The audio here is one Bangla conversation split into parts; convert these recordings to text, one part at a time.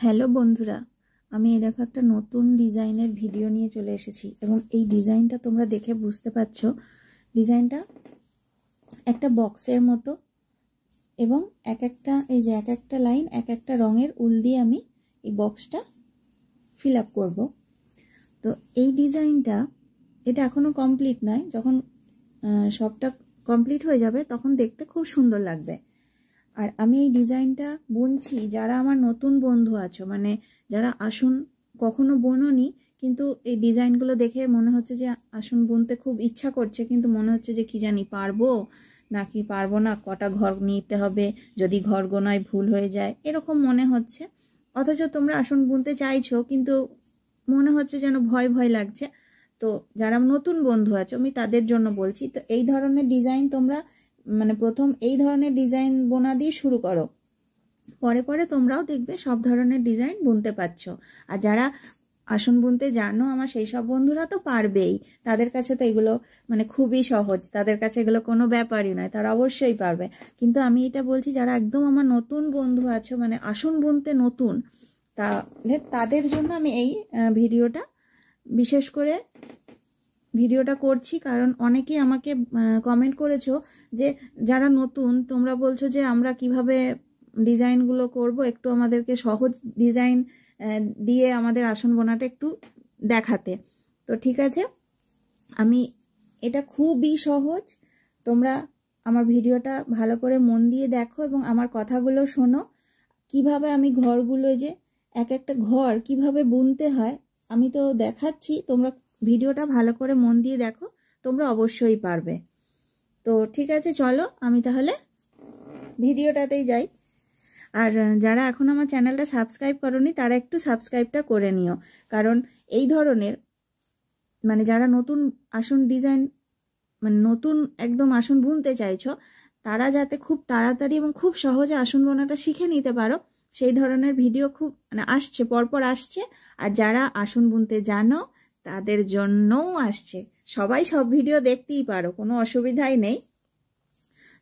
হ্যালো বন্ধুরা, আমি এই দেখো একটা নতুন ডিজাইনের ভিডিও নিয়ে চলে এসেছি এবং এই ডিজাইনটা তোমরা দেখে বুঝতে পারছো। ডিজাইনটা একটা বক্সের মতো এবং এক একটা লাইন এক একটা রঙের উল দিয়ে আমি এই বক্সটা ফিল আপ করবো। তো এই ডিজাইনটা এটা এখনো কমপ্লিট নয়, যখন সবটা কমপ্লিট হয়ে যাবে তখন দেখতে খুব সুন্দর লাগবে। আর আমি এই ডিজাইনটা বুনছি যারা আমার নতুন বন্ধু আছো, মানে যারা আসন কখনো বুনোনি কিন্তু এই ডিজাইনগুলো দেখে মনে হচ্ছে যে আসন বুনতে খুব ইচ্ছা করছে, কিন্তু মনে হচ্ছে যে কি জানি পারবো নাকি পারবো না, কটা ঘর নিতে হবে, যদি ঘর গোনায় ভুল হয়ে যায় এরকম মনে হচ্ছে। অথচ তোমরা আসন বুনতে চাইছো কিন্তু মনে হচ্ছে যেন ভয় ভয় লাগছে। তো যারা নতুন বন্ধু আছো আমি তাদের জন্য বলছি, তো এই ধরনের ডিজাইন তোমরা মানে প্রথম এই ধরনের ডিজাইন বোনা দিয়ে শুরু করো, পরে পরে তোমরাও দেখবে সব ধরনের ডিজাইন বুনতে পারছো। আর যারা আসন বুনতে জানো আমার সেই সব বন্ধুরা তো পারবেই, তাদের কাছে তো এগুলো মানে খুবই সহজ, তাদের কাছে এগুলো কোনো ব্যাপারই নয়, তারা অবশ্যই পারবে। কিন্তু আমি এটা বলছি যারা একদম আমার নতুন বন্ধু আছো, মানে আসন বুনতে নতুন, তাহলে তাদের জন্য আমি এই ভিডিওটা বিশেষ করে করছি। কারণ অনেকেই আমাকে কমেন্ট করেছো যে যারা নতুন তোমরা বলছো যে আমরা কিভাবে ডিজাইনগুলো করব, একটু আমাদেরকে সহজ ডিজাইন দিয়ে আমাদের আসন বোনাটা একটু দেখাতে। তো ঠিক আছে, আমি এটা খুবই সহজ, তোমরা আমার ভিডিওটা ভালো করে মন দিয়ে দেখো এবং আমার কথাগুলো শোনো। কিভাবে আমি ঘরগুলো যে এক একটা ঘর কিভাবে বুনতে হয় আমি তো দেখাচ্ছি, তোমরা ভিডিওটা ভালো করে মন দিয়ে দেখো, তোমরা অবশ্যই পারবে। তো ঠিক আছে, চলো আমি তাহলে ভিডিওটাতেই যাই। আর যারা এখন আমার চ্যানেলটা সাবস্ক্রাইব করোনি তারা একটু সাবস্ক্রাইবটা করে নিও, কারণ এই ধরনের মানে যারা নতুন আসন ডিজাইন মানে নতুন একদম আসন বুনতে চাইছো তারা যাতে খুব তাড়াতাড়ি এবং খুব সহজে আসন বোনাটা শিখে নিতে পারো সেই ধরনের ভিডিও খুব মানে আসছে, পরপর আসছে। আর যারা আসন বুনতে জানো তাদের জন্যও আসছে, সবাই সব ভিডিও দেখতেই পারো, কোনো অসুবিধাই নেই।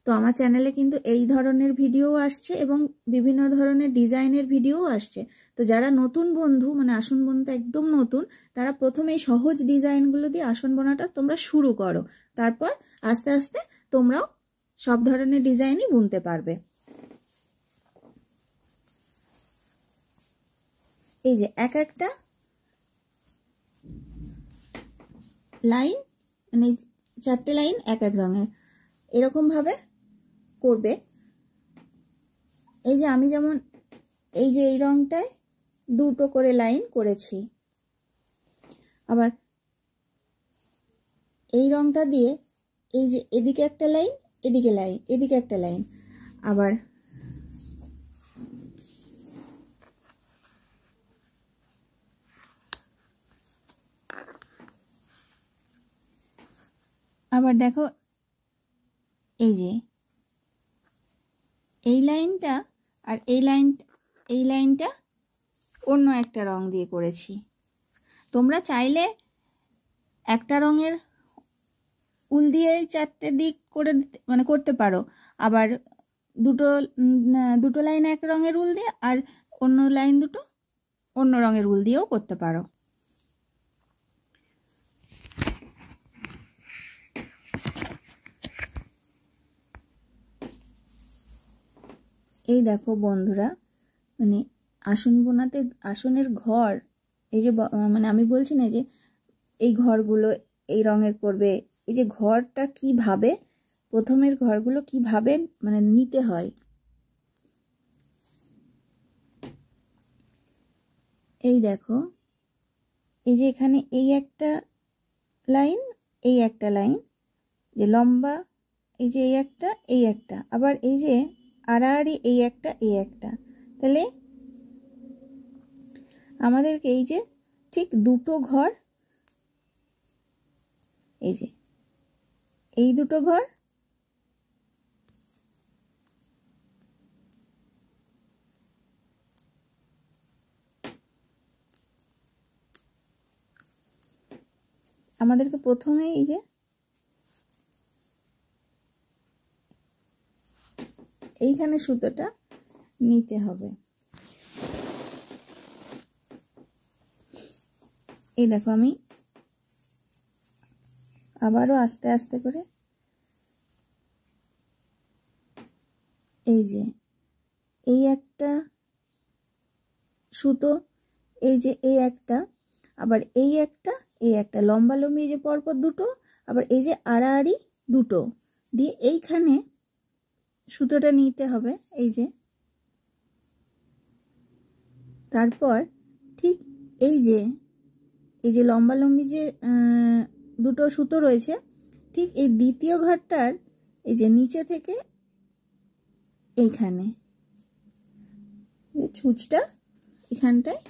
তো আমার চ্যানেলে কিন্তু এই ধরনের ভিডিও আসছে এবং বিভিন্ন ধরনের ডিজাইনের ভিডিও আসছে। তো যারা নতুন বন্ধু মানে আসন বোনাতে একদম নতুন, তারা প্রথমে এই সহজ ডিজাইনগুলো দিয়ে আসন বোনাটা তোমরা শুরু করো, তারপর আস্তে আস্তে তোমরাও সব ধরনের ডিজাইনই বুনতে পারবে। এই যে এক একটা লাইন মানে চারটে লাইন এক এক রঙের এরকম ভাবে করবে। এই যে আমি যেমন এই যে এই রংটায় দুটো করে লাইন করেছি, আবার এই রংটা দিয়ে এই যে এদিকে একটা লাইন এদিকে লাইন এদিকে একটা লাইন, আবার আবার দেখো এই যে এই লাইনটা আর এই লাইনটা অন্য একটা রং দিয়ে করেছি। তোমরা চাইলে একটা রঙের উল দিয়ে চারটে দিক করে মানে করতে পারো, আবার দুটো লাইন এক রঙের উল দিয়ে আর অন্য লাইন দুটো অন্য রঙের উল দিয়েও করতে পারো। এই দেখো বন্ধুরা, মানে আসন বোনাতে আসনের ঘর এই যে মানে আমি বলছি না যে এই ঘরগুলো এই রঙের করবে, এই যে ঘরটা কিভাবে প্রথমের ঘরগুলো কিভাবে মানে নিতে হয়। এই দেখো এই যে এখানে এই একটা লাইন এই একটা লাইন যে লম্বা, এই যে এই একটা আবার এই যে আড়াআড়ি এই একটা, তাহলে আমাদেরকে এই যে ঠিক দুটো ঘর, এই যে এই দুটো ঘর আমাদেরকে প্রথমে এই যে এইখানে সুতোটা নিতে হবে। এই দেখো আমি আবারও আস্তে আস্তে করে এই যে এই একটা সুতো, এই যে এই একটা, আবার এই একটা লম্বা লম্বি, এই যে পরপর দুটো, আবার এই যে আড়াআড়ি দুটো দিয়ে এইখানে সুতোটা নিতে হবে। এই তারপর ঠিক এই যে লম্বা লম্বি যে দুটো সুতো রয়েছে, ঠিক এই দ্বিতীয় ঘরটার এই যে নিচে থেকে এইখানে ছুঁচটা এখানটায়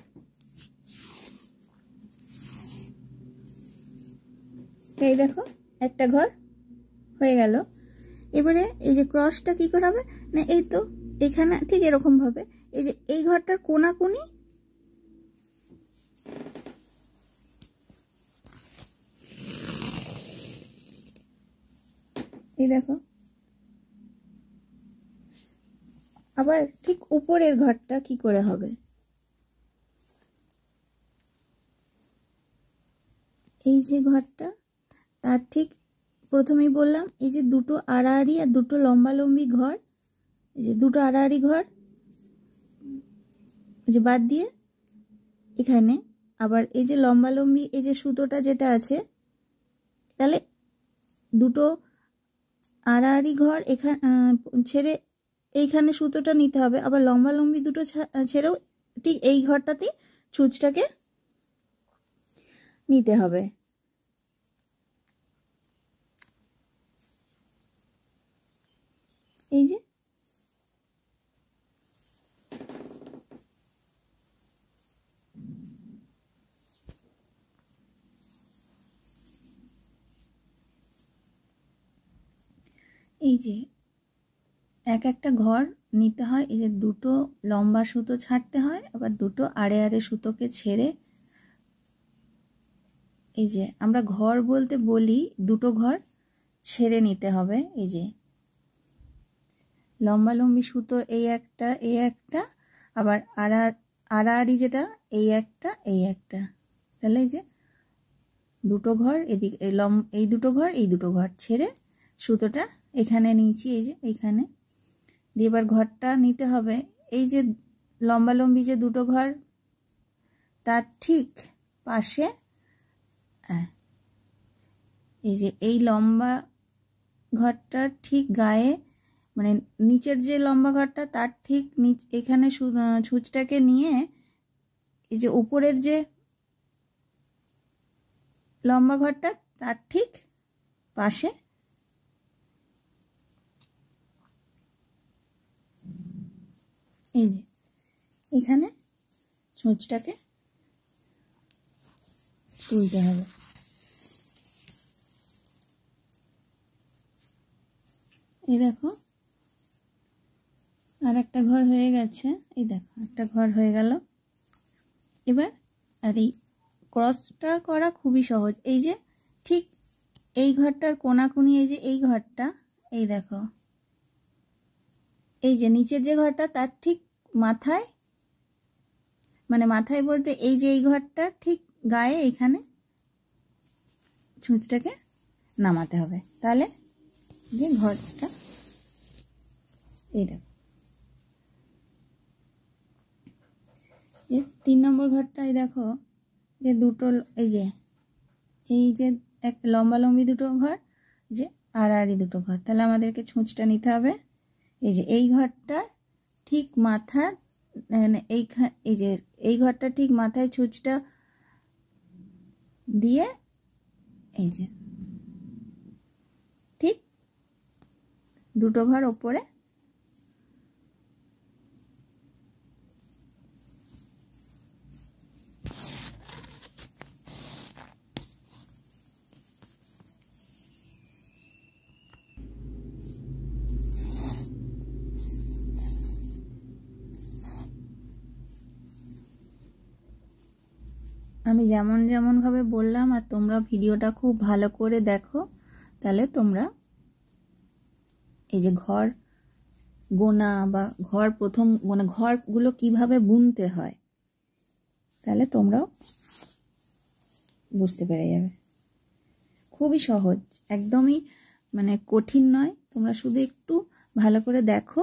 এই দেখো একটা ঘর হয়ে গেল। এবারে এই যে ক্রসটা কি করে হবে না, এই তো এখানে ঠিক এরকম ভাবে এই যে এই ঘরটার কোনাকুনি এই দেখো, আবার ঠিক উপরের ঘরটা কি করে হবে, এই যে ঘরটা তার ঠিক প্রথমেই বললাম এই যে দুটো আড়াআড়ি আর দুটো লম্বা লম্বি ঘর, এই যে দুটো আড়াআড়ি ঘর যে বাদ দিয়ে এখানে আবার এই যে লম্বা লম্বি এই যে সুতোটা যেটা আছে, তাহলে দুটো আড়াআড়ি ঘর এখানে ছেড়ে এইখানে সুতোটা নিতে হবে, আবার লম্বা লম্বি দুটো ছেড়েও ঠিক এই ঘরটাতেই ছুঁচটাকে নিতে হবে। এই যে এই যে একটা ঘর নিতে হয়, এই যে দুটো লম্বা সুতো ছাড়তে হয়, আবার দুটো আড়ে আড়ে সুতোকে ছেড়ে এই যে আমরা ঘর বলতে বলি দুটো ঘর ছেড়ে নিতে হবে। এই যে লম্বা লম্বি সুতো এই একটা আবার আড়াআড়ি যেটা এই একটা, তাহলে এই যে দুটো ঘর এদিকে এই দুটো ঘর ছেড়ে সুতোটা এখানে নিয়েছি, এই যে এইখানে দিয়ে এবার ঘরটা নিতে হবে। এই যে লম্বা লম্বি যে দুটো ঘর তার ঠিক পাশে এই যে এই লম্বা ঘরটার ঠিক গায়ে, মানে নিচের যে লম্বা ঘরটা তার ঠিক এখানে ছুঁচটাকে নিয়ে এই যে উপরের যে লম্বা ঘরটা তার ঠিক পাশে এই যে এখানে ছুঁচটাকে তুলতে হবে। এই দেখো আর একটা ঘর হয়ে গেছে, এই দেখো একটা ঘর হয়ে গেল। এবার আর এই ক্রসটা করা খুবই সহজ, এই যে ঠিক এই ঘরটার কোনাকুনি এই যে এই ঘরটা, এই দেখো এই যে নিচের যে ঘরটা তার ঠিক মাথায়, মানে মাথায় বলতে এই যে এই ঘরটা ঠিক গায়ে এইখানে ছুঁচটাকে নামাতে হবে, তাহলে যে ঘরটা এই দেখো যে 3 নম্বর ঘরটা, এই দেখো যে দুটো এই যে একটা লম্বা লম্বি দুটো ঘর যে আড়াআড়ি দুটো ঘর, তাহলে আমাদেরকে ছুঁচটা নিতে হবে এই যে এই ঘরটা ঠিক মাথা, এই যে এই ঘরটা ঠিক মাথায় ছুঁচটা দিয়ে এই যে ঠিক দুটো ঘর ওপরে আমি যেমন ভাবে বললাম আর তোমরা ভিডিওটা খুব ভালো করে দেখো, তাহলে তোমরা এই যে ঘর গোনা বা ঘর প্রথম মানে ঘরগুলো কিভাবে বুনতে হয় তাহলে তোমরাও বুঝতে পেরে যাবে। খুবই সহজ, একদমই মানে কঠিন নয়। তোমরা শুধু একটু ভালো করে দেখো।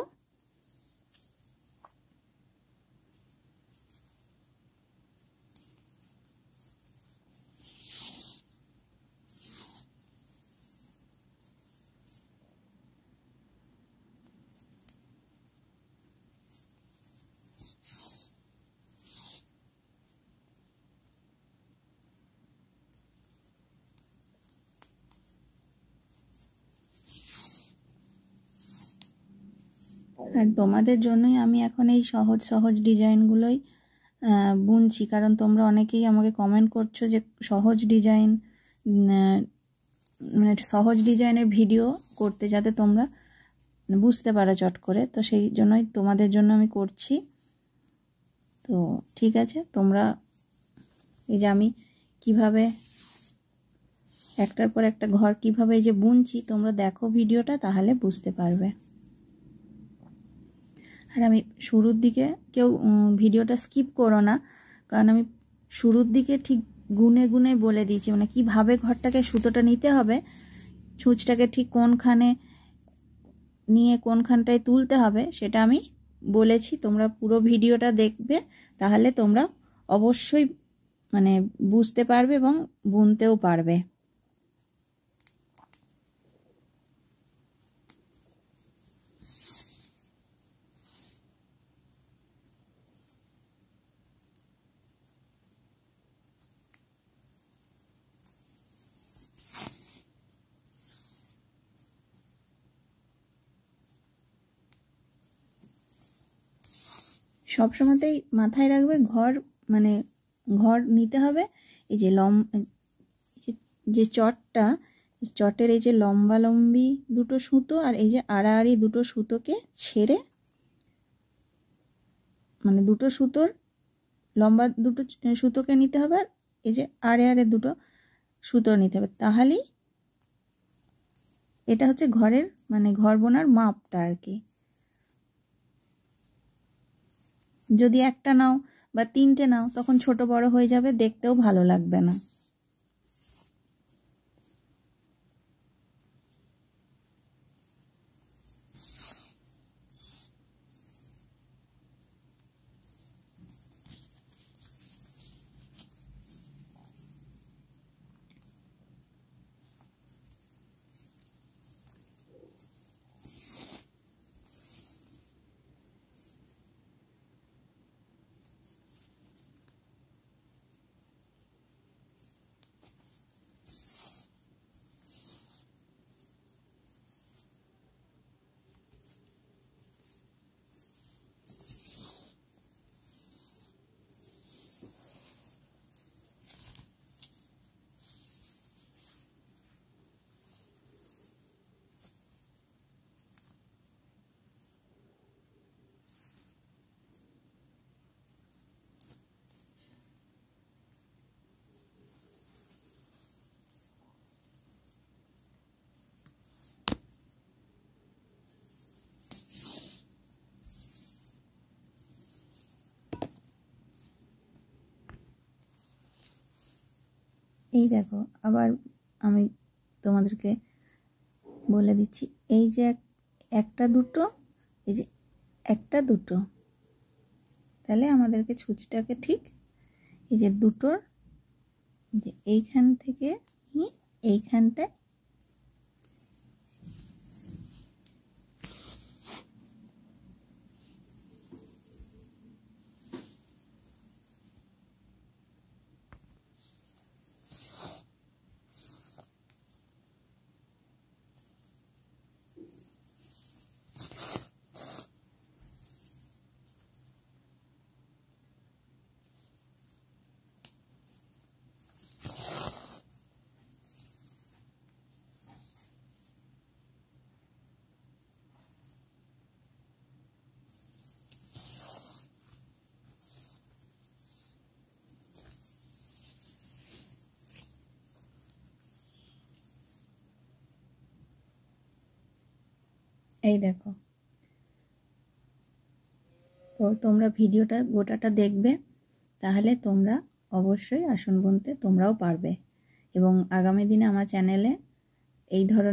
আর তোমাদের জন্যই আমি এখন এই সহজ সহজ ডিজাইনগুলোই বুনছি, কারণ তোমরা অনেকেই আমাকে কমেন্ট করছো যে সহজ ডিজাইন, মানে সহজ ডিজাইনের ভিডিও করতে, যাতে তোমরা বুঝতে পারো চট করে। তো সেই জন্যই তোমাদের জন্য আমি করছি। তো ঠিক আছে, তোমরা এই যে আমি কিভাবে একটার পর একটা ঘর কিভাবে এই যে বুনছি, তোমরা দেখো ভিডিওটা, তাহলে বুঝতে পারবে। আর আমি শুরুর দিকে কেউ ভিডিওটা স্কিপ করো না, কারণ আমি শুরুর দিকে ঠিক গুনে গুনে বলে দিয়েছি, মানে কিভাবে ঘরটাকে সুতোটা নিতে হবে, ছুঁচটাকে ঠিক কোনখানে নিয়ে কোনখানটায় তুলতে হবে, সেটা আমি বলেছি। তোমরা পুরো ভিডিওটা দেখবে, তাহলে তোমরা অবশ্যই মানে বুঝতে পারবে এবং বুনতেও পারবে। সবসময়তেই মাথায় রাখবে, ঘর মানে ঘর নিতে হবে এই যে যে চটটা, চটের এই যে লম্বা লম্বি দুটো সুতো আর এই যে আড়াআড়ি দুটো সুতোকে ছেড়ে, মানে দুটো সুতোর লম্বা দুটো সুতোকে নিতে হবে, আর এই যে আড়ে আড়ে দুটো সুতো নিতে হবে। তাহলেই এটা হচ্ছে ঘরের মানে ঘর বোনার মাপটা আর কি। যদি একটা নাও বা তিনটে নাও, তখন ছোট বড় হয়ে যাবে, দেখতেও ভালো লাগবে না। এই দেখো, আবার আমি তোমাদেরকে বলে দিচ্ছি, এই যে একটা দুটো, এই যে একটা দুটো, তাহলে আমাদেরকে ছুঁচটাকে ঠিক এই যে দুটোর যে এইখান থেকে এইখানটায় এই দেখো। তো তোমরা ভিডিওটা গোটাটা দেখবে, তাহলে তোমরা অবশ্যই আসন বুনতে তোমরাও পারবে এবং আগামী দিনে আমার চ্যানেলে এই ধরনের